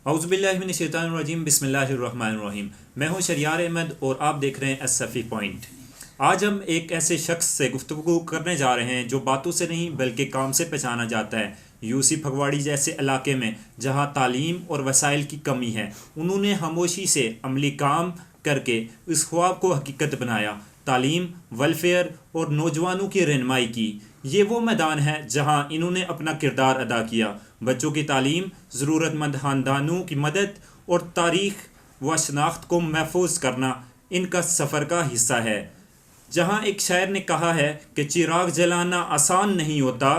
اعوذ باللہ من الشیطان الرجیم، بسم اللہ الرحمن الرحیم۔ میں ہوں شریار احمد اور آپ دیکھ رہے ہیں الصفی پوائنٹ۔ آج ہم ایک ایسے شخص سے گفتگو کرنے جا رہے ہیں جو باتوں سے نہیں بلکہ کام سے پہچانا جاتا ہے۔ یوسی پھگواڑی جیسے علاقے میں جہاں تعلیم اور وسائل کی کمی ہے، انہوں نے خاموشی سے عملی کام کر کے اس خواب کو حقیقت بنایا، تعلیم، ویلفیئر اور نوجوانوں کی رہنمائی کی۔ یہ وہ میدان ہے جہاں انہوں نے اپنا کردار ادا کیا۔ بچوں کی تعلیم، ضرورت مند خاندانوں کی مدد اور تاریخ و شناخت کو محفوظ کرنا ان کا سفر کا حصہ ہے۔ جہاں ایک شاعر نے کہا ہے کہ چراغ جلانا آسان نہیں ہوتا،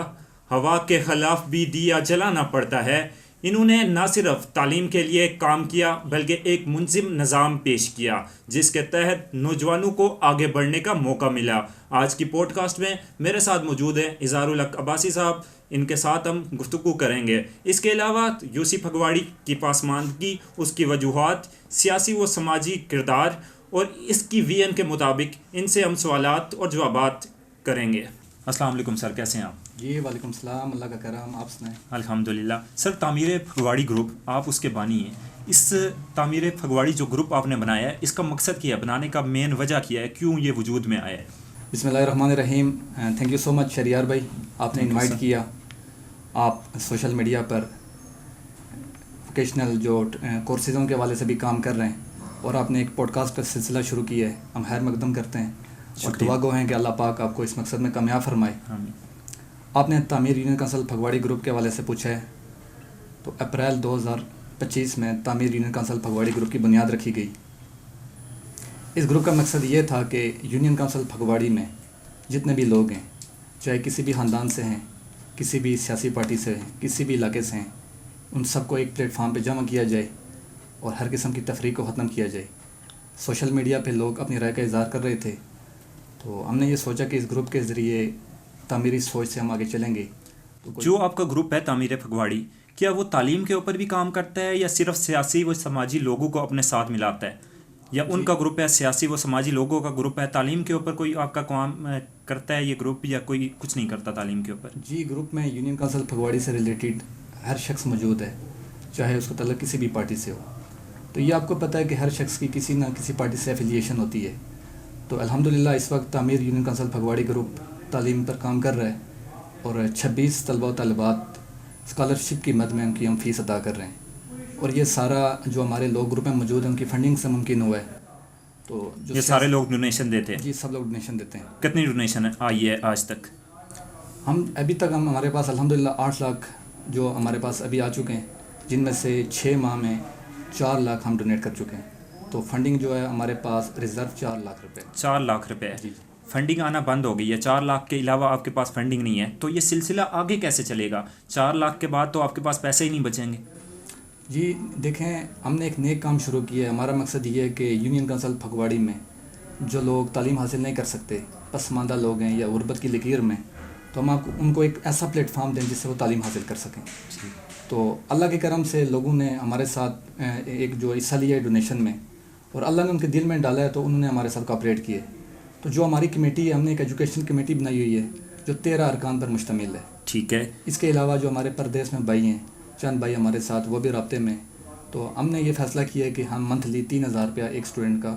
ہوا کے خلاف بھی دیا جلانا پڑتا ہے، انہوں نے نہ صرف تعلیم کے لیے کام کیا بلکہ ایک منظم نظام پیش کیا جس کے تحت نوجوانوں کو آگے بڑھنے کا موقع ملا۔ آج کی پوڈ کاسٹ میں میرے ساتھ موجود ہیں اظہار الحق عباسی صاحب، ان کے ساتھ ہم گفتگو کریں گے۔ اس کے علاوہ یوسی پھگواڑی کی پسماندگی، اس کی وجوہات، سیاسی و سماجی کردار اور اس کی ویژن کے مطابق ان سے ہم سوالات اور جوابات کریں گے۔ السلام علیکم سر، کیسے ہیں آپ؟ جی وعلیکم السلام، اللہ کا کرم، آپ سنائیں؟ الحمدللہ۔ سر، تعمیر پھگواڑی گروپ، آپ اس کے بانی ہیں۔ اس تعمیر پھگواڑی جو گروپ آپ نے بنایا ہے، اس کا مقصد کیا ہے؟ بنانے کا مین وجہ کیا ہے؟ کیوں یہ وجود میں آیا ہے؟ بسم اللہ الرحمن الرحیم۔ تھینک یو سو مچ شریار بھائی، آپ نے انوائٹ کیا۔ آپ سوشل میڈیا پر ووکیشنل جو کورسزوں کے حوالے سے بھی کام کر رہے ہیں اور آپ نے ایک پوڈ کاسٹ کا سلسلہ شروع کیا ہے، ہم خیر مقدم کرتے ہیں اور دعا گو ہیں کہ اللہ پاک آپ کو اس مقصد میں کامیاب فرمائے۔ آپ نے تعمیر یونین کونسل پھگواڑی گروپ کے حوالے سے پوچھا ہے، تو اپریل 2025 میں تعمیر یونین کونسل پھگواڑی گروپ کی بنیاد رکھی گئی۔ اس گروپ کا مقصد یہ تھا کہ یونین کونسل پھگواڑی میں جتنے بھی لوگ ہیں، چاہے کسی بھی خاندان سے ہیں، کسی بھی سیاسی پارٹی سے ہیں، کسی بھی علاقے سے ہیں، ان سب کو ایک پلیٹ فارم پہ جمع کیا جائے اور ہر قسم کی تفریق کو ختم کیا جائے۔ سوشل میڈیا پہ لوگ اپنی رائے کا اظہار کر رہے تھے، تو ہم نے یہ سوچا کہ اس گروپ کے ذریعے تعمیری سوچ سے ہم آگے چلیں گے۔ جو آپ کا گروپ ہے تعمیر پھگواڑی، کیا وہ تعلیم کے اوپر بھی کام کرتا ہے یا صرف سیاسی و سماجی لوگوں کو اپنے ساتھ ملاتا ہے؟ یا ان کا گروپ ہے سیاسی و سماجی لوگوں کا گروپ ہے، تعلیم کے اوپر کوئی آپ کا کام کرتا ہے یہ گروپ، یا کوئی کچھ نہیں کرتا تعلیم کے اوپر؟ جی، گروپ میں یونین کونسل پھگواڑی سے ریلیٹڈ ہر شخص موجود ہے، چاہے اس کا تعلق کسی بھی پارٹی سے ہو۔ تو یہ آپ کو پتہ ہے کہ ہر شخص کی کسی نہ کسی پارٹی سے ایفیلیشن ہوتی ہے۔ تو الحمدللہ اس وقت تعمیر یونین کونسل پھگواڑی گروپ تعلیم پر کام کر رہا ہے اور 26 طلبہ و طالبات اسکالرشپ کی مد میں ان کی ہم فیس ادا کر رہے ہیں، اور یہ سارا جو ہمارے لوگ گروپ میں موجود ہیں ان کی فنڈنگ سے ممکن ہوا ہے۔ تو جو یہ سارے لوگ ڈونیشن دیتے ہیں؟ جی، سب لوگ ڈونیشن دیتے ہیں۔ کتنی ڈونیشن آئی ہے آج تک؟ ابھی تک ہمارے پاس الحمدللہ 8 لاکھ جو ہمارے پاس ابھی آ چکے ہیں، جن میں سے 6 ماہ میں 4 لاکھ ہم ڈونیٹ کر چکے ہیں۔ تو فنڈنگ جو ہے ہمارے پاس ریزرو 4 لاکھ روپے۔ 4 لاکھ روپے؟ جی، فنڈنگ آنا بند ہو گئی ہے، 4 لاکھ کے علاوہ آپ کے پاس فنڈنگ نہیں ہے، تو یہ سلسلہ آگے کیسے چلے گا؟ 4 لاکھ کے بعد تو آپ کے پاس پیسے ہی نہیں بچیں گے۔ جی دیکھیں، ہم نے ایک نیک کام شروع کیا ہے۔ ہمارا مقصد یہ ہے کہ یونین کونسل پھگواڑی میں جو لوگ تعلیم حاصل نہیں کر سکتے، پسماندہ لوگ ہیں یا غربت کی لکیر میں، تو ہم ان کو ایک ایسا پلیٹ فارم دیں جس سے وہ تعلیم حاصل کر سکیں۔ تو اللہ کے کرم سے لوگوں نے ہمارے ساتھ ایک جو حصہ لیا ہے ڈونیشن میں، اور اللہ نے ان کے دل میں ڈالا ہے تو انہوں نے ہمارے ساتھ کوآپریٹ کیے۔ تو جو ہماری کمیٹی ہے، ہم نے ایک ایجوکیشن کمیٹی بنائی ہوئی ہے جو 13 ارکان پر مشتمل ہے۔ ٹھیک ہے۔ اس کے علاوہ جو ہمارے پردیس میں بھائی ہیں، چند بھائی ہمارے ساتھ، وہ بھی رابطے میں۔ تو ہم نے یہ فیصلہ کیا ہے کہ ہم منتھلی 3000 روپیہ ایک اسٹوڈنٹ کا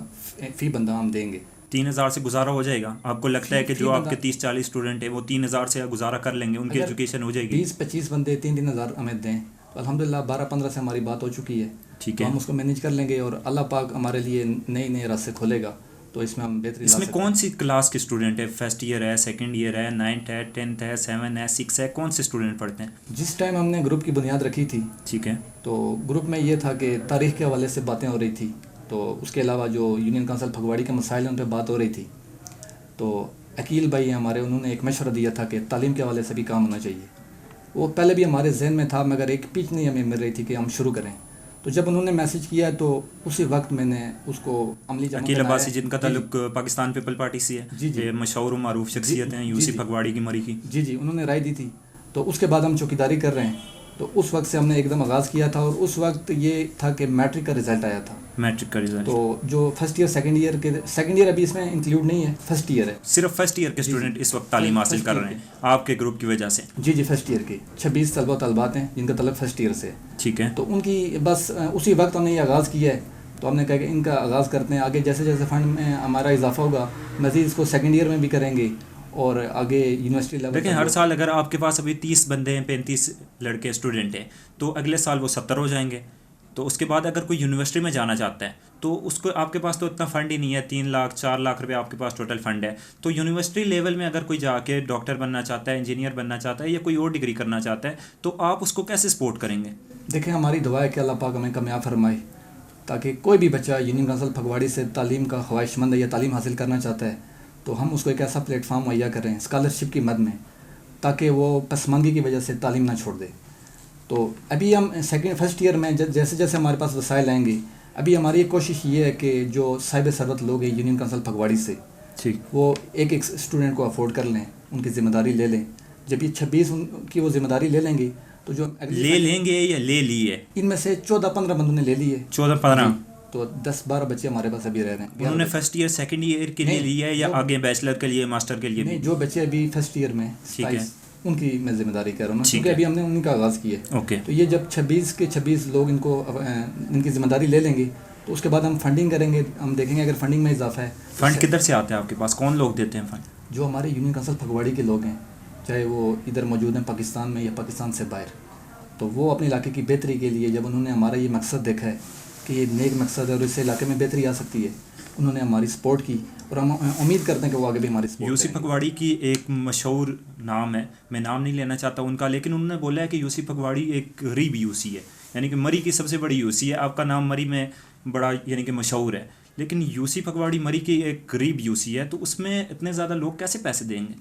فی بندہ ہم دیں گے۔ 3000 سے گزارا ہو جائے گا؟ آپ کو لگتا ہے کہ جو آپ کے 30-40 اسٹوڈنٹ ہیں وہ 3000 سے گزارا کر لیں گے، ان کی ایجوکیشن ہو جائے گی؟ 20-25 بندے 3-3000 ہمیں دیں تو الحمدللہ 12-15 سے ہماری بات ہو چکی ہے۔ ٹھیک ہے، ہم اس کو مینیج کر لیں گے اور اللہ پاک ہمارے لیے نئے راستے کھولے گا، تو اس میں ہم بہتری لا سکتے ہیں۔ اس میں کون سی کلاس کے اسٹوڈنٹ ہے؟ فرسٹ ایئر ہے، سیکنڈ ایئر ہے، 9th ہے، 10th ہے، 7 ہے، 6 ہے، کون سے اسٹوڈنٹ پڑھتے ہیں؟ جس ٹائم ہم نے گروپ کی بنیاد رکھی تھی، ٹھیک ہے، تو گروپ میں یہ تھا کہ تاریخ کے حوالے سے باتیں ہو رہی تھی، تو اس کے علاوہ جو یونین کونسل پھگواڑی کے مسائل ہیں ان پہ بات ہو رہی تھی۔ تو عقیل بھائی ہیں ہمارے، انہوں نے ایک مشورہ دیا تھا کہ تعلیم کے حوالے سے بھی کام ہونا چاہیے۔ وہ پہلے بھی ہمارے ذہن میں تھا مگر ایک پچ نہیں ہمیں مل رہی تھی کہ ہم شروع کریں۔ تو جب انہوں نے میسج کیا تو اسی وقت میں نے اس کو عملی جامہ عقیل عباسی جن کا تعلق پاکستان پیپل پارٹی سے ہے، جی مشہور و معروف شخصیت ہیں، یوسی پھگواڑی کی مری کی۔ جی، انہوں نے رائے دی تھی۔ تو اس کے بعد ہم چوکیداری کر رہے ہیں، تو اس وقت سے ہم نے ایک دم آغاز کیا تھا، اور اس وقت یہ تھا کہ میٹرک کا رزلٹ آیا تھا۔ میٹرک کا رزلٹ. تو جو فرسٹ ایئر سیکنڈ ایئر ابھی اس میں انکلوڈ نہیں ہے, فرسٹ ایئر ہے. صرف فرسٹ ایئر کے اسٹوڈنٹ اس وقت تعلیم حاصل کر رہے ہیں آپ کے گروپ کی وجہ سے؟ جی فرسٹ ایئر کے 26 طلبہ طالبات ہیں جن کا تعلق فرسٹ ایئر سے. ٹھیک ہے. تو ان کی بس اسی وقت ہم نے یہ آغاز کیا ہے, تو ہم نے کہا کہ ان کا آغاز کرتے ہیں. آگے جیسے جیسے فنڈ میں ہمارا اضافہ ہوگا مزید اس کو سیکنڈ ایئر میں بھی کریں گے, اور آگے یونیورسٹی لیول. دیکھیں ہر سال اگر آپ کے پاس ابھی 30 بندے ہیں, 35 لڑکے اسٹوڈنٹ ہیں, تو اگلے سال وہ 70 ہو جائیں گے. تو اس کے بعد اگر کوئی یونیورسٹی میں جانا چاہتا ہے تو اس کو آپ کے پاس تو اتنا فنڈ ہی نہیں ہے, 3 لاکھ 4 لاکھ روپے آپ کے پاس ٹوٹل فنڈ ہے. تو یونیورسٹی لیول میں اگر کوئی جا کے ڈاکٹر بننا چاہتا ہے, انجینئر بننا چاہتا ہے, یا کوئی اور ڈگری کرنا چاہتا ہے, تو آپ اس کو کیسے سپورٹ کریں گے؟ دیکھیں ہماری دعا ہے کہ اللہ پاک ہمیں کامیاب فرمائے, تاکہ کوئی بھی بچہ یونین کونسل پھگواڑی سے تعلیم کا خواہش مند ہے یا تعلیم حاصل کرنا چاہتا ہے, تو ہم اس کو ایک ایسا پلیٹ فارم مہیا کریں اسکالرشپ کی مد میں, تاکہ وہ پسماندگی کی وجہ سے تعلیم نہ چھوڑ دے. تو ابھی ہم فرسٹ ایئر میں جیسے جیسے ہمارے پاس وسائل آئیں گے, ابھی ہماری ایک کوشش یہ ہے کہ جو صاحب ثروت لوگ ہیں یونین کونسل پھگواڑی سے, وہ ایک اسٹوڈنٹ کو افورڈ کر لیں, ان کی ذمہ داری لے لیں. جب یہ 26 ان کی وہ ذمہ داری لے لیں گے تو جو لے لیں گے یا لے لیے, ان میں سے 14-15 بندوں نے لے لیے. 14-15 تو 10-12 بچے ہمارے پاس ابھی رہ رہے ہیں. انہوں نے فرسٹ ایئر سیکنڈ ایئر کے لیے لیا ہے یا آگے بیچلر کے لیے, ماسٹر کے لیے؟ نہیں, جو بچے ابھی فرسٹ ایئر میں ان کی میں ذمہ داری کر رہا ہوں, کیونکہ ابھی ہم نے ان کا آغاز کیا ہے. اوکے. تو یہ جب 26 کے 26 لوگ ان کی ذمہ داری لے لیں گے, تو اس کے بعد ہم فنڈنگ کریں گے. ہم دیکھیں گے اگر فنڈنگ میں اضافہ ہے. فنڈ کدھر سے آتا ہے آپ کے پاس, کون لوگ دیتے ہیں فنڈ؟ جو ہمارے یونین کونسل پھگواڑی کے لوگ ہیں, چاہے وہ ادھر موجود ہیں پاکستان میں یا پاکستان سے باہر. تو وہ اپنے علاقے کی بہتری کے لیے, جب انہوں نے ہمارا یہ مقصد دیکھا ہے کہ یہ نیک مقصد ہے اور اس سے علاقے میں بہتری آ سکتی ہے, انہوں نے ہماری سپورٹ کی, اور ہم امید کرتے ہیں کہ وہ آگے بھی ہماری سپورٹ. یوسی پھگواڑی کی ایک مشہور نام ہے, میں نام نہیں لینا چاہتا ان کا, لیکن انہوں نے بولا ہے کہ یوسی پھگواڑی ایک غریب یوسی ہے, یعنی کہ مری کی سب سے بڑی یوسی ہے. آپ کا نام مری میں بڑا یعنی کہ مشہور ہے, لیکن یوسی پھگواڑی مری کی ایک غریب یوسی ہے, تو اس میں اتنے زیادہ لوگ کیسے پیسے دیں گے؟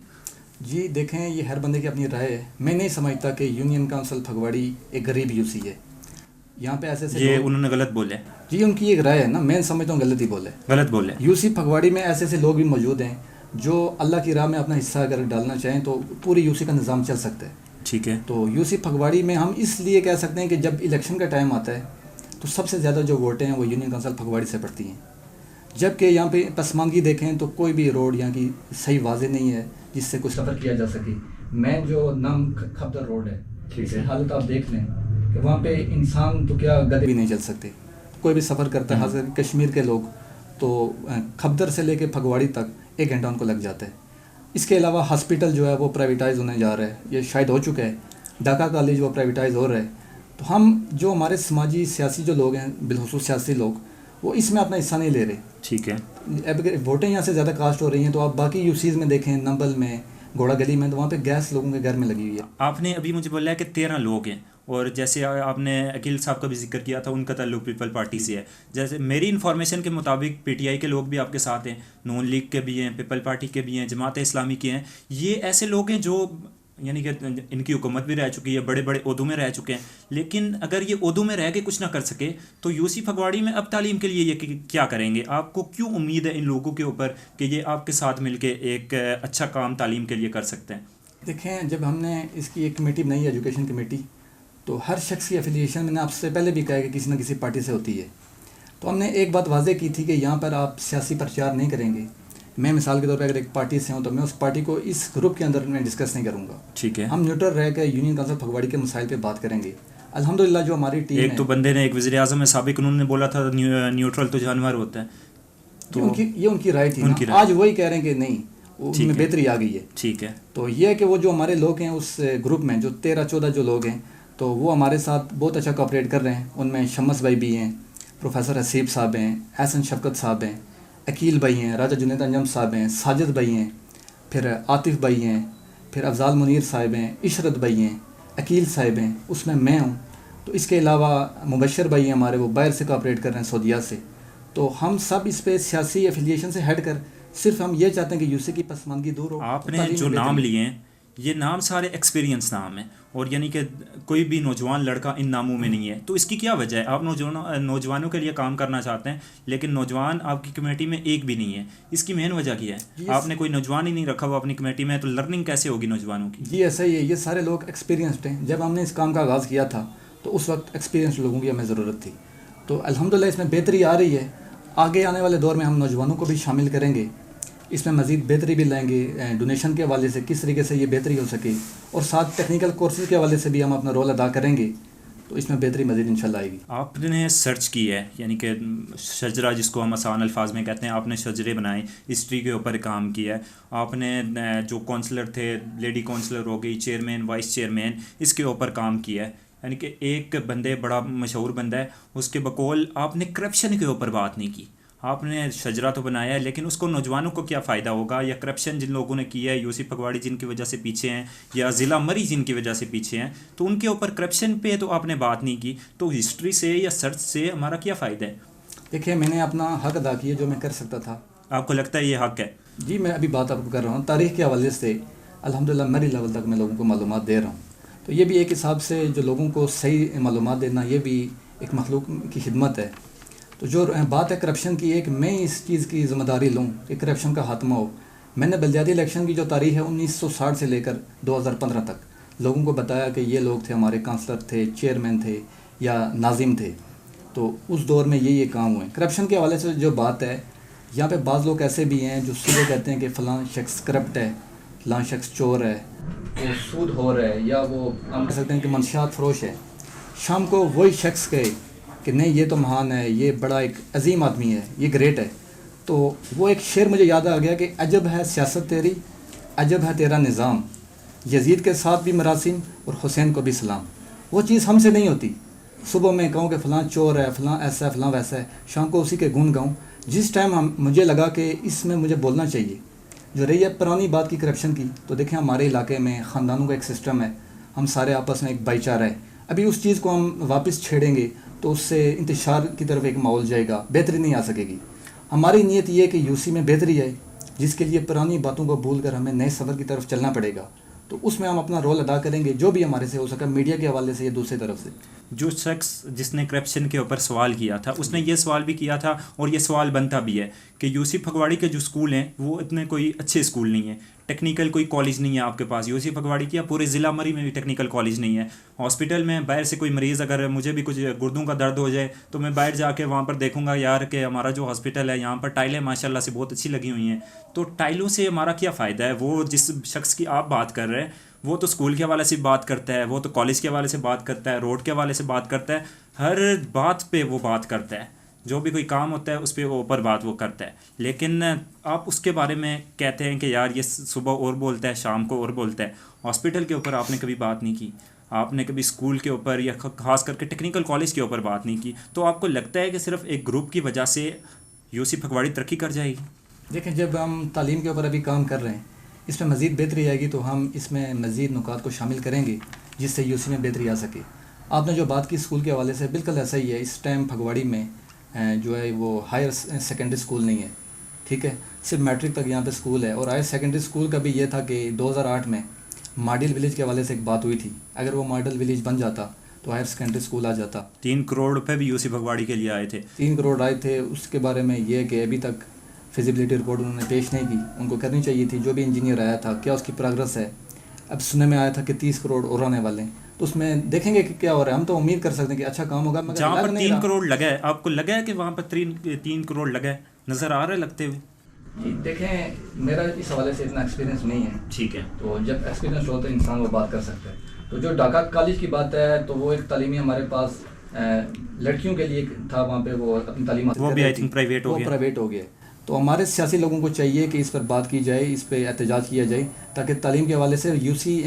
جی دیکھیں, یہ ہر بندے کی اپنی رائے ہے. میں نہیں سمجھتا کہ یونین کونسل پھگواڑی ایک غریب یوسی ہے. یہاں پہ ایسے یہ انہوں نے غلط بولے. جی ان کی ایک رائے ہے نا, میں سمجھتا ہوں غلط ہی بولے. یوسی پھگواڑی میں ایسے ایسے لوگ بھی موجود ہیں جو اللہ کی راہ میں اپنا حصہ اگر ڈالنا چاہیں تو پوری یوسی کا نظام چل سکتا ہے. ٹھیک ہے. تو یوسی پھگواڑی میں ہم اس لیے کہہ سکتے ہیں کہ جب الیکشن کا ٹائم آتا ہے تو سب سے زیادہ جو ووٹیں ہیں وہ یونین کونسل پھگواڑی سے پڑتی ہیں. جبکہ یہاں پہ پسماندگی دیکھیں تو کوئی بھی روڈ یہاں کی صحیح واضح نہیں ہے جس سے کچھ سفر کیا جا سکے. مین جو نام کھپدر روڈ ہے, ٹھیک ہے, حالت آپ دیکھ لیں کہ وہاں پہ انسان تو کیا گدے بھی نہیں چل سکتے. کوئی بھی سفر کرتا ہے, خاص کر کشمیر کے لوگ, تو کھپدر سے لے کے پھگواڑی تک 1 گھنٹہ ان کو لگ جاتا ہے. اس کے علاوہ ہاسپٹل جو ہے وہ پرائیویٹائز ہونے جا رہا ہے, یہ شاید ہو چکا ہے. ڈھاکہ کالج وہ پرائیویٹائز ہو رہا ہے. تو ہم جو ہمارے سماجی سیاسی جو لوگ ہیں, بالخصوص سیاسی لوگ, وہ اس میں اپنا حصہ نہیں لے رہے. ٹھیک ہے. اب ووٹیں یہاں سے زیادہ کاسٹ ہو رہی ہیں, تو آپ باقی یوسیز میں دیکھیں, نمبل میں, گھوڑا گلی میں, تو وہاں پہ گیس لوگوں کے گھر میں لگی ہوئی ہے. آپ نے ابھی مجھے بولا ہے کہ 13 لوگ ہیں, اور جیسے آپ نے عقیل صاحب کا بھی ذکر کیا تھا, ان کا تعلق پیپل پارٹی سے ہے. جیسے میری انفارمیشن کے مطابق پی ٹی آئی کے لوگ بھی آپ کے ساتھ ہیں, نون لیگ کے بھی ہیں, پیپل پارٹی کے بھی ہیں, جماعت اسلامی کے ہیں. یہ ایسے لوگ ہیں جو یعنی کہ ان کی حکومت بھی رہ چکی ہے, بڑے بڑے عہدوں میں رہ چکے ہیں, لیکن اگر یہ عہدوں میں رہ کے کچھ نہ کر سکے تو یوسی پھگواڑی میں اب تعلیم کے لیے یہ کیا کریں گے؟ آپ کو کیوں امید ہے ان لوگوں کے اوپر کہ یہ آپ کے ساتھ مل کے ایک اچھا کام تعلیم کے لیے کر سکتے ہیں؟ دیکھیں, جب ہم نے اس کی ایک کمیٹی بنائی, ایجوکیشن کمیٹی, تو ہر شخص کی افیلیشن میں نے آپ سے پہلے بھی کہا کہ کسی نہ کسی پارٹی سے ہوتی ہے. تو ہم نے ایک بات واضح کی تھی کہ یہاں پر آپ سیاسی پرچار نہیں کریں گے. میں مثال کے طور پہ اگر ایک پارٹی سے ہوں تو میں اس پارٹی کو اس گروپ کے اندر میں ڈسکس نہیں کروں گا. ٹھیک ہے. ہم نیوٹرل رہ کے یونین کونسل پھگواڑی کے مسائل پہ بات کریں گے. الحمدللہ جو ہماری ٹیم ہے, ایک تو بندے نے, ایک وزیر اعظم ہے سابق, انہوں نے بولا تھا نیوٹرل تو جانور ہوتا ہے, تو یہ ان کی رائے تھی. آج وہی کہہ رہے ہیں کہ نہیں, ان میں بہتری آ گئی ہے. ٹھیک ہے. تو یہ ہے کہ وہ جو ہمارے لوگ ہیں اس گروپ میں, جو 13-14 جو لوگ ہیں, تو وہ ہمارے ساتھ بہت اچھا کوآپریٹ کر رہے ہیں. ان میں شمس بھائی بھی ہیں, پروفیسر حسیب صاحب ہیں, احسن شفقت صاحب ہیں, عقیل بھائی ہیں, راجہ جنید انجم صاحب ہیں, ساجد بھائی ہیں, پھر عاطف بھائی ہیں, پھر افضال منیر صاحب ہیں, عشرت بھائی ہیں, عقیل صاحب ہیں, اس میں ہوں. تو اس کے علاوہ مبشر بھائی ہیں ہمارے, وہ باہر سے کوآپریٹ کر رہے ہیں, سعودیہ سے. تو ہم سب اس پہ سیاسی افیلیشن سے ہٹ کر صرف ہم یہ چاہتے ہیں کہ یوسی کی پسماندگی دور ہو. آپ نے جو نام لیے ہیں یہ نام سارے ایکسپیرینس نام ہیں, اور یعنی کہ کوئی بھی نوجوان لڑکا ان ناموں میں نہیں ہے. تو اس کی کیا وجہ ہے؟ آپ نوجوانوں کے لیے کام کرنا چاہتے ہیں, لیکن نوجوان آپ کی کمیٹی میں ایک بھی نہیں ہے. اس کی مین وجہ کیا ہے؟ آپ نے کوئی نوجوان ہی نہیں رکھا ہوا اپنی کمیٹی میں, تو لرننگ کیسے ہوگی نوجوانوں کی؟ جی ایسا ہی ہے, یہ سارے لوگ ایکسپیرینسڈ ہیں. جب ہم نے اس کام کا آغاز کیا تھا تو اس وقت ایکسپیرینس لوگوں کی ہمیں ضرورت تھی. تو الحمدللہ اس میں بہتری آ رہی ہے. آگے آنے والے دور میں ہم نوجوانوں کو بھی شامل کریں گے, اس میں مزید بہتری بھی لائیں گے. ڈونیشن کے حوالے سے کس طریقے سے یہ بہتری ہو سکے, اور ساتھ ٹیکنیکل کورسز کے حوالے سے بھی ہم اپنا رول ادا کریں گے, تو اس میں بہتری مزید انشاءاللہ آئے گی. آپ نے سرچ کی ہے, یعنی کہ شجرہ جس کو ہم آسان الفاظ میں کہتے ہیں, آپ نے شجرے بنائے, ہسٹری کے اوپر کام کیا ہے, آپ نے جو کونسلر تھے, لیڈی کونسلر ہو گئی, چیئرمین, وائس چیئرمین, اس کے اوپر کام کیا ہے. یعنی کہ ایک بندے, بڑا مشہور بندہ ہے, اس کے بقول آپ نے کرپشن کے اوپر بات نہیں کی. آپ نے شجرا تو بنایا ہے, لیکن اس کو نوجوانوں کو کیا فائدہ ہوگا, یا کرپشن جن لوگوں نے کیا ہے, یوسف پھگواڑی جن کی وجہ سے پیچھے ہیں, یا ضلع مری جن کی وجہ سے پیچھے ہیں, تو ان کے اوپر کرپشن پہ تو آپ نے بات نہیں کی. تو ہسٹری سے یا سرچ سے ہمارا کیا فائدہ ہے؟ دیکھیں, میں نے اپنا حق ادا کیا جو میں کر سکتا تھا. آپ کو لگتا ہے یہ حق ہے؟ جی, میں ابھی بات آپ کو کر رہا ہوں تاریخ کے حوالے سے. الحمدللہ مری لیول تک میں لوگوں کو معلومات دے رہا ہوں. تو یہ بھی ایک حساب سے جو لوگوں کو صحیح معلومات دینا, یہ بھی ایک مخلوق کی خدمت ہے. تو جو بات ہے کرپشن کی, ایک میں اس چیز کی ذمہ داری لوں کہ کرپشن کا خاتمہ ہو. میں نے بلدیاتی الیکشن کی جو تاریخ ہے 1960 سے لے کر 2015 تک لوگوں کو بتایا کہ یہ لوگ تھے, ہمارے کانسلر تھے, چیئرمین تھے یا ناظم تھے, تو اس دور میں یہ کام ہوئے. کرپشن کے حوالے سے جو بات ہے, یہاں پہ بعض لوگ ایسے بھی ہیں جو صبح کہتے ہیں کہ فلاں شخص کرپٹ ہے, فلاں شخص چور ہے, وہ سود ہو رہا ہے, یا وہ ہم کہہ سکتے ہیں کہ منشیات فروش ہے. شام کو وہی شخص کہے کہ نہیں یہ تو مہان ہے, یہ بڑا ایک عظیم آدمی ہے, یہ گریٹ ہے. تو وہ ایک شعر مجھے یاد آ گیا کہ عجب ہے سیاست تیری, عجب ہے تیرا نظام, یزید کے ساتھ بھی مراسم اور حسین کو بھی سلام. وہ چیز ہم سے نہیں ہوتی. صبح میں کہوں کہ فلاں چور ہے, فلاں ایسا ہے, فلاں ویسا ہے, شام کو اسی کے گن گاؤں. جس ٹائم مجھے لگا کہ اس میں مجھے بولنا چاہیے. جو رہی ہے پرانی بات کی کرپشن کی, تو دیکھیں ہمارے علاقے میں خاندانوں کا ایک سسٹم ہے, ہم سارے آپس میں ایک بھائی چارہ ہے. ابھی اس چیز کو ہم واپس چھیڑیں گے تو اس سے انتشار کی طرف ایک ماحول جائے گا, بہتری نہیں آ سکے گی. ہماری نیت یہ ہے کہ یو سی میں بہتری آئے, جس کے لیے پرانی باتوں کو بھول کر ہمیں نئے سفر کی طرف چلنا پڑے گا. تو اس میں ہم اپنا رول ادا کریں گے جو بھی ہمارے سے ہو سکا, میڈیا کے حوالے سے یا دوسری طرف سے. جو شخص جس نے کرپشن کے اوپر سوال کیا تھا, اس نے یہ سوال بھی کیا تھا, اور یہ سوال بنتا بھی ہے کہ یوسف پھگواڑی کے جو اسکول ہیں وہ اتنے کوئی اچھے اسکول نہیں ہیں, ٹیکنیکل کوئی کالج نہیں ہے آپ کے پاس. یوسف پھگواڑی کیا پورے ضلع مری میں بھی ٹیکنیکل کالج نہیں ہے. ہاسپٹل میں باہر سے کوئی مریض, اگر مجھے بھی کچھ گردوں کا درد ہو جائے تو میں باہر جا کے وہاں پر دیکھوں گا یار کہ ہمارا جو ہاسپٹل ہے یہاں پر ٹائلیں ماشاء اللہ سے بہت اچھی لگی ہوئی ہیں. تو ٹائلوں سے ہمارا کیا فائدہ ہے؟ وہ جس شخص کی آپ بات کر رہے ہیں وہ تو اسکول کے حوالے سے بات کرتا ہے, وہ تو کالج کے حوالے سے بات کرتا ہے, روڈ کے حوالے سے بات کرتا ہے, ہر بات پہ وہ بات کرتا ہے. جو بھی کوئی کام ہوتا ہے اس پہ وہ اوپر بات وہ کرتا ہے. لیکن آپ اس کے بارے میں کہتے ہیں کہ یار یہ صبح اور بولتا ہے, شام کو اور بولتا ہے. ہاسپٹل کے اوپر آپ نے کبھی بات نہیں کی, آپ نے کبھی اسکول کے اوپر یا خاص کر کے ٹیکنیکل کالج کے اوپر بات نہیں کی. تو آپ کو لگتا ہے کہ صرف ایک گروپ کی وجہ سے یوسف پھگواڑی ترقی کر جائے گی؟ دیکھیں, جب ہم تعلیم کے اوپر ابھی کام کر رہے ہیں, اس میں مزید بہتری آئے گی تو ہم اس میں مزید نکات کو شامل کریں گے جس سے یو سی میں بہتری آ سکے. آپ نے جو بات کی اسکول کے حوالے سے, بالکل ایسا ہی ہے. اس ٹائم پھگواڑی میں جو ہے وہ ہائر سیکنڈری اسکول نہیں ہے, ٹھیک ہے, صرف میٹرک تک یہاں پہ اسکول ہے. اور ہائر سیکنڈری اسکول کا بھی یہ تھا کہ 2008 میں ماڈل ولیج کے حوالے سے ایک بات ہوئی تھی, اگر وہ ماڈل ولیج بن جاتا تو ہائر سیکنڈری اسکول آ جاتا. 3 کروڑ روپے بھی یوسف پھگواڑی کے لیے آئے تھے. 3 کروڑ آئے تھے. اس کے بارے میں یہ کہ ابھی تک فیزیبلٹی رپورٹ انہوں نے پیش نہیں کی. ان کو کرنی چاہیے تھی. جو بھی انجینئر آیا تھا, کیا اس کی پروگرس ہے؟ اب سننے میں آیا تھا کہ 30 کروڑ اور آنے والے ہیں, تو اس میں دیکھیں گے کہ کیا ہو رہا ہے. ہم تو امید کر سکتے ہیں کہ اچھا کام ہوگا. مگر جہاں پر 3 کروڑ لگا ہے, آپ کو لگا ہے کہ وہاں پر 3 کروڑ لگا ہے؟ نظر آ رہا ہے لگتے ہوئے؟ جی دیکھیں, میرا اس حوالے سے اتنا ایکسپیرینس نہیں ہے. ٹھیک ہے, تو جب ایکسپیرینس ہو تو انسان وہ بات کر سکتا ہے. تو جو ڈھاکہ کالج کی بات ہے, تو وہ ایک تعلیمی ہمارے پاس لڑکیوں کے لیے تھا, وہاں پہ وہ اپنی تعلیم حاصل وہ بھی آئی تھنک پرائیویٹ ہو گیا. پرائیویٹ ہو گیا. تو ہمارے سیاسی لوگوں کو چاہیے کہ اس پر بات کی جائے, اس پہ احتجاج کیا جائے, تاکہ تعلیم کے حوالے سے یو سی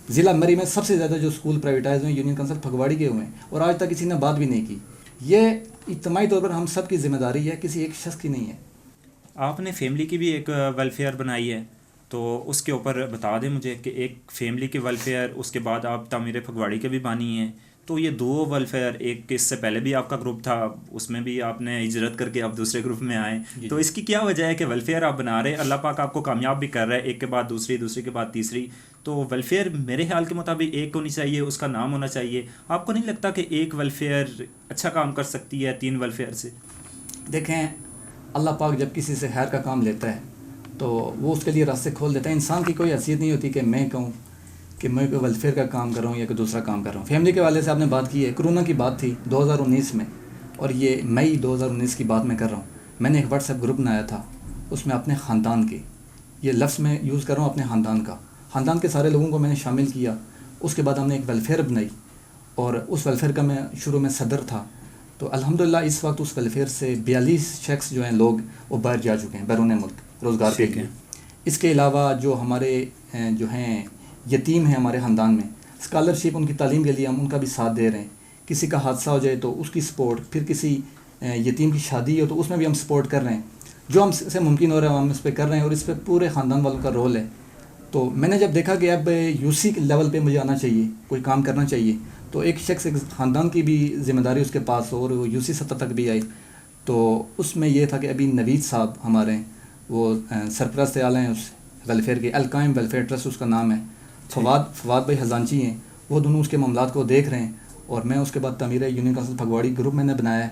ضلع مری میں سب سے زیادہ جو اسکول پرائیویٹائز ہوئے یونین کونسل پھگواڑی کے ہوئے ہیں, اور آج تک کسی نے بات بھی نہیں کی. یہ اجتماعی طور پر ہم سب کی ذمہ داری ہے, کسی ایک شخص کی نہیں ہے. آپ نے فیملی کی بھی ایک ویلفیئر بنائی ہے, تو اس کے اوپر بتا دیں مجھے کہ ایک فیملی کے ویلفیئر, اس کے بعد آپ تعمیر پھگواڑی کے بھی بانی ہیں. تو یہ 2 ویلفیئر, ایک اس سے پہلے بھی آپ کا گروپ تھا, اس میں بھی آپ نے ہجرت کر کے آپ دوسرے گروپ میں آئے. تو اس کی کیا وجہ ہے کہ ویلفیئر آپ بنا رہے, اللہ پاک آپ کو کامیاب بھی کر رہا ہے, ایک کے بعد دوسری, دوسری کے بعد تیسری. تو ویلفیئر میرے خیال کے مطابق ایک ہونی چاہیے, اس کا نام ہونا چاہیے. آپ کو نہیں لگتا کہ ایک ویلفیئر اچھا کام کر سکتی ہے 3 ویلفیئر سے؟ دیکھیں, اللہ پاک جب کسی سے خیر کا کام لیتا ہے تو وہ اس کے لیے راستے کھول دیتا ہے. انسان کی کوئی حیثیت نہیں ہوتی کہ میں کہوں کہ میں کوئی ویلفیئر کا کام کر رہا ہوں یا کوئی دوسرا کام کر رہا ہوں. فیملی کے والے سے آپ نے بات کی ہے, کرونا کی بات تھی 2019 میں, اور یہ مئی 2019 کی بات میں کر رہا ہوں. میں نے ایک واٹس ایپ گروپ بنایا تھا, اس میں اپنے خاندان کے, یہ لفظ میں یوز کر رہا ہوں, اپنے خاندان کے سارے لوگوں کو میں نے شامل کیا. اس کے بعد ہم نے ایک ویلفیئر بنائی, اور اس ویلفیئر کا میں شروع میں صدر تھا. تو الحمدللہ اس وقت اس ویلفیئر سے 42 شخص جو ہیں لوگ وہ باہر جا چکے ہیں بیرون ملک روزگار کے لیے. اس کے علاوہ جو ہمارے جو ہیں یتیم ہیں ہمارے خاندان میں, اسکالرشپ ان کی تعلیم کے لیے ہم ان کا بھی ساتھ دے رہے ہیں. کسی کا حادثہ ہو جائے تو اس کی سپورٹ, پھر کسی یتیم کی شادی ہو تو اس میں بھی ہم سپورٹ کر رہے ہیں. جو ہم سے ممکن ہو رہا ہے ہم اس پہ کر رہے ہیں, اور اس پہ پورے خاندان والوں کا رول ہے. تو میں نے جب دیکھا کہ اب یو سی لیول پہ مجھے آنا چاہیے, کوئی کام کرنا چاہیے, تو ایک شخص ایک خاندان کی بھی ذمہ داری اس کے پاس ہو, اور وہ یو سی سطح تک بھی آئی. تو اس میں یہ تھا کہ ابھی نوید صاحب ہمارے ہیں, وہ سرپرست اعلیٰ ہیں اس ویلفیئر کے, القائم ویلفیئر ٹرسٹ اس کا نام ہے. فواد بھائی خزانچی ہیں, وہ دونوں اس کے معاملات کو دیکھ رہے ہیں. اور میں اس کے بعد تعمیر یونین کونسل پھگواڑی گروپ میں نے بنایا ہے.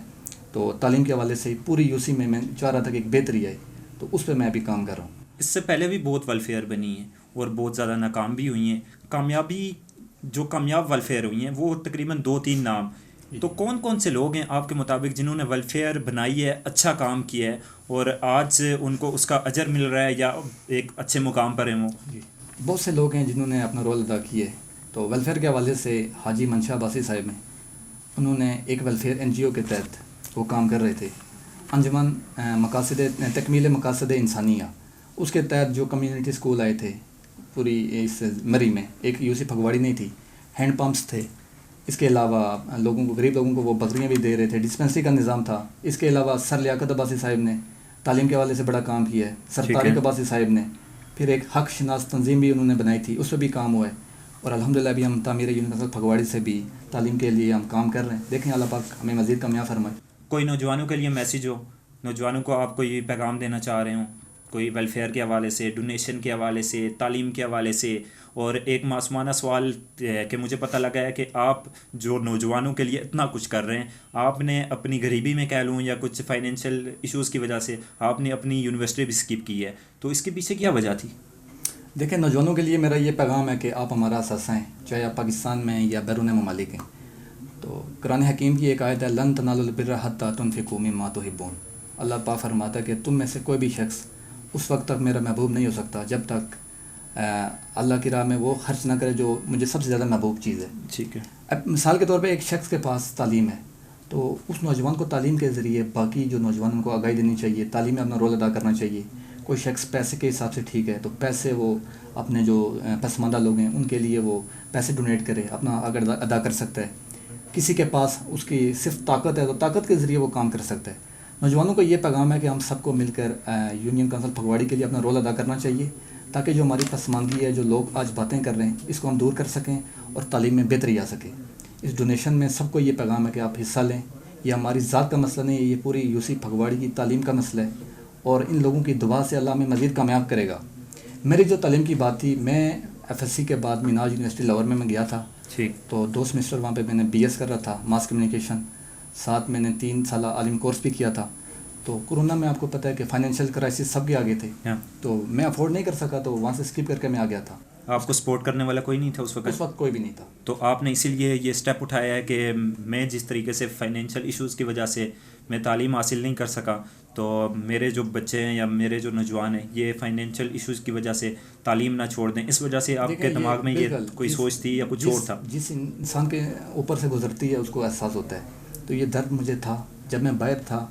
تو تعلیم کے حوالے سے پوری یو سی میں چاہ رہا تھا کہ ایک بہتری آئے, تو اس پہ میں ابھی کام کر رہا ہوں. اس سے پہلے بھی بہت ویلفیئر بنی ہیں اور بہت زیادہ ناکام بھی ہوئی ہیں. کامیاب ویلفیئر ہوئی ہیں وہ تقریباً 2-3 نام. تو کون سے لوگ ہیں آپ کے مطابق جنہوں نے ویلفیئر بنائی ہے, اچھا کام کیا ہے, اور آج ان کو اس کا اجر مل رہا ہے یا ایک اچھے مقام پر ہیں وہ؟ بہت سے لوگ ہیں جنہوں نے اپنا رول ادا کیا ہے. تو ویلفیئر کے حوالے سے حاجی منشا عباسی صاحب ہیں, انہوں نے ایک ویلفیئر این جی او کے تحت وہ کام کر رہے تھے, انجمن تکمیل مقاصد انسانیہ, اس کے تحت جو کمیونٹی اسکول آئے تھے پوری اس مری میں, ایک یو سی پھگواڑی نہیں تھی, ہینڈ پمپس تھے. اس کے علاوہ لوگوں کو, غریب لوگوں کو وہ بکریاں بھی دے رہے تھے, ڈسپینسری کا نظام تھا. اس کے علاوہ سر لیاقت عباسی صاحب نے تعلیم کے حوالے سے بڑا کام کیا ہے. سر طارق عباسی صاحب نے پھر ایک حق شناس تنظیم بھی انہوں نے بنائی تھی, اس پہ بھی کام ہوا ہے. اور الحمدللہ ابھی ہم تعمیر یونین کونسل پھگواڑی سے بھی تعلیم کے لیے ہم کام کر رہے ہیں. دیکھیں اللہ پاک ہمیں مزید کامیاب فرمائے. کوئی نوجوانوں کے لیے میسیج ہو, نوجوانوں کو آپ کوئی پیغام دینا چاہ رہے ہوں, کوئی ویلفیئر کے حوالے سے, ڈونیشن کے حوالے سے, تعلیم کے حوالے سے. اور ایک معصومانہ سوال کہ مجھے پتہ لگا ہے کہ آپ جو نوجوانوں کے لیے اتنا کچھ کر رہے ہیں, آپ نے اپنی غریبی میں کہہ لوں یا کچھ فائنینشیل ایشوز کی وجہ سے آپ نے اپنی یونیورسٹی بھی اسکپ کی ہے, تو اس کے پیچھے کیا وجہ تھی؟ دیکھیں, نوجوانوں کے لیے میرا یہ پیغام ہے کہ آپ ہمارا اثاثہ ہیں, چاہے آپ پاکستان میں ہیں یا بیرون ممالک ہیں. تو قرآن حکیم کی ایک آیت ہے, لن تنالوا البر حتی تنفقوا مما تحبون. اللہ پاک فرماتا ہے کہ تم میں سے کوئی بھی شخص اس وقت تک میرا محبوب نہیں ہو سکتا جب تک اللہ کی راہ میں وہ خرچ نہ کرے جو مجھے سب سے زیادہ محبوب چیز ہے. ٹھیک ہے. اب مثال کے طور پہ ایک شخص کے پاس تعلیم ہے, تو اس نوجوان کو تعلیم کے ذریعے باقی جو نوجوانوں کو آگاہی دینی چاہیے, تعلیم میں اپنا رول ادا کرنا چاہیے. کوئی شخص پیسے کے حساب سے ٹھیک ہے تو پیسے وہ اپنے جو پسماندہ لوگ ہیں ان کے لیے وہ پیسے ڈونیٹ کرے, اپنا اگر ادا کر سکتا ہے. کسی کے پاس اس کی صرف طاقت ہے تو طاقت کے ذریعے وہ کام کر سکتا ہے. نوجوانوں کو یہ پیغام ہے کہ ہم سب کو مل کر یونین کونسل پھگواڑی کے لیے اپنا رول ادا کرنا چاہیے, تاکہ جو ہماری پسماندگی ہے, جو لوگ آج باتیں کر رہے ہیں, اس کو ہم دور کر سکیں اور تعلیم میں بہتری آ سکے. اس ڈونیشن میں سب کو یہ پیغام ہے کہ آپ حصہ لیں. یہ ہماری ذات کا مسئلہ نہیں ہے, یہ پوری یو سی پھگواڑی کی تعلیم کا مسئلہ ہے, اور ان لوگوں کی دعا سے اللہ ہمیں مزید کامیاب کرے گا. میری جو تعلیم کی بات تھی, میں ایف ایس سی کے بعد میناج یونیورسٹی لاہور میں گیا تھا. ٹھیک. تو 2 سیمسٹر وہاں پہ میں نے بی ایس کر رہا تھا, ماس کمیونیکیشن, ساتھ میں نے 3 سالہ عالم کورس بھی کیا تھا. تو کورونا میں آپ کو پتہ ہے کہ فائنینشیل کرائسس سب کے آگے تھے, تو میں افورڈ نہیں کر سکا, تو وہاں سے اسکپ کر کے میں آ گیا تھا. آپ کو سپورٹ کرنے والا کوئی نہیں تھا اس وقت؟ اس وقت کوئی بھی نہیں تھا. تو آپ نے اسی لیے یہ سٹیپ اٹھایا ہے کہ میں جس طریقے سے فائنینشیل ایشوز کی وجہ سے میں تعلیم حاصل نہیں کر سکا, تو میرے جو بچے ہیں یا میرے جو نوجوان ہیں یہ فائنینشیل ایشوز کی وجہ سے تعلیم نہ چھوڑ دیں. اس وجہ سے آپ کے دماغ میں یہ کوئی سوچ تھی یا کچھ اور تھا؟ جس انسان کے اوپر سے گزرتی ہے اس کو احساس ہوتا ہے. تو یہ درد مجھے تھا جب میں باہر تھا,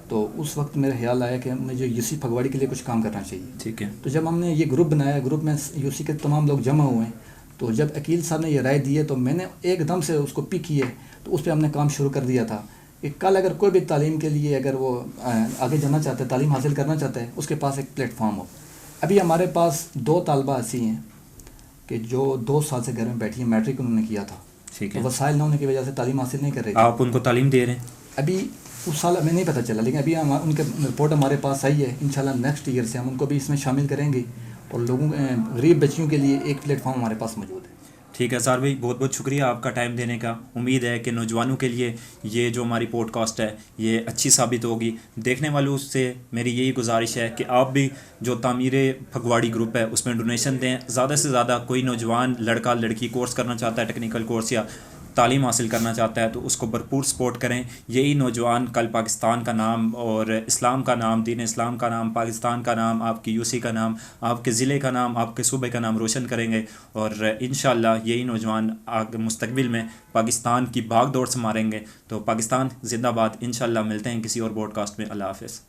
تو اس وقت میرا خیال آیا کہ مجھے یو سی پھگواڑی کے لیے کچھ کام کرنا چاہیے. ٹھیک ہے. تو جب ہم نے یہ گروپ بنایا, گروپ میں یو سی کے تمام لوگ جمع ہوئے ہیں, تو جب عقیل صاحب نے یہ رائے دی ہے تو میں نے ایک دم سے اس کو پک کی ہے. تو اس پہ ہم نے کام شروع کر دیا تھا کہ کل اگر کوئی بھی تعلیم کے لیے اگر وہ آگے جانا چاہتا ہے, تعلیم حاصل کرنا چاہتا ہے, اس کے پاس ایک پلیٹ فارم ہو. ابھی ہمارے پاس 2 طالبہ ایسی ہیں کہ جو 2 سال سے گھر میں بیٹھی ہیں, میٹرک انہوں نے کیا تھا. ٹھیک ہے. وسائل نہ ہونے کی وجہ سے تعلیم حاصل نہیں کر رہی. آپ ان کو تعلیم دے رہے ہیں؟ ابھی اس سال ہمیں نہیں پتہ چلا, لیکن ابھی ان کے رپورٹ ہمارے پاس آئی ہے. انشاءاللہ نیکسٹ ایئر سے ہم ان کو بھی اس میں شامل کریں گے, اور لوگوں غریب بچیوں کے لیے ایک پلیٹ فارم ہمارے پاس موجود ہے. ٹھیک ہے سار بھائی, بہت بہت شکریہ آپ کا ٹائم دینے کا. امید ہے کہ نوجوانوں کے لیے یہ جو ہماری پوڈ کاسٹ ہے یہ اچھی ثابت ہوگی. دیکھنے والوں سے میری یہی گزارش ہے کہ آپ بھی جو تعمیر پھگواڑی گروپ ہے اس میں ڈونیشن دیں. زیادہ سے زیادہ کوئی نوجوان لڑکا لڑکی کورس کرنا چاہتا ہے, ٹیکنیکل کورس یا تعلیم حاصل کرنا چاہتا ہے تو اس کو بھرپور سپورٹ کریں. یہی نوجوان کل پاکستان کا نام اور اسلام کا نام، دین اسلام کا نام، پاکستان کا نام، آپ کی UC کا نام، آپ کے ضلع کا نام، آپ کے صوبے کا نام روشن کریں گے. اور انشاءاللہ یہی نوجوان مستقبل میں پاکستان کی بھاگ دوڑ سے ماریں گے. تو پاکستان زندہ باد. انشاءاللہ ملتے ہیں کسی اور بوڈ کاسٹ میں. اللہ حافظ.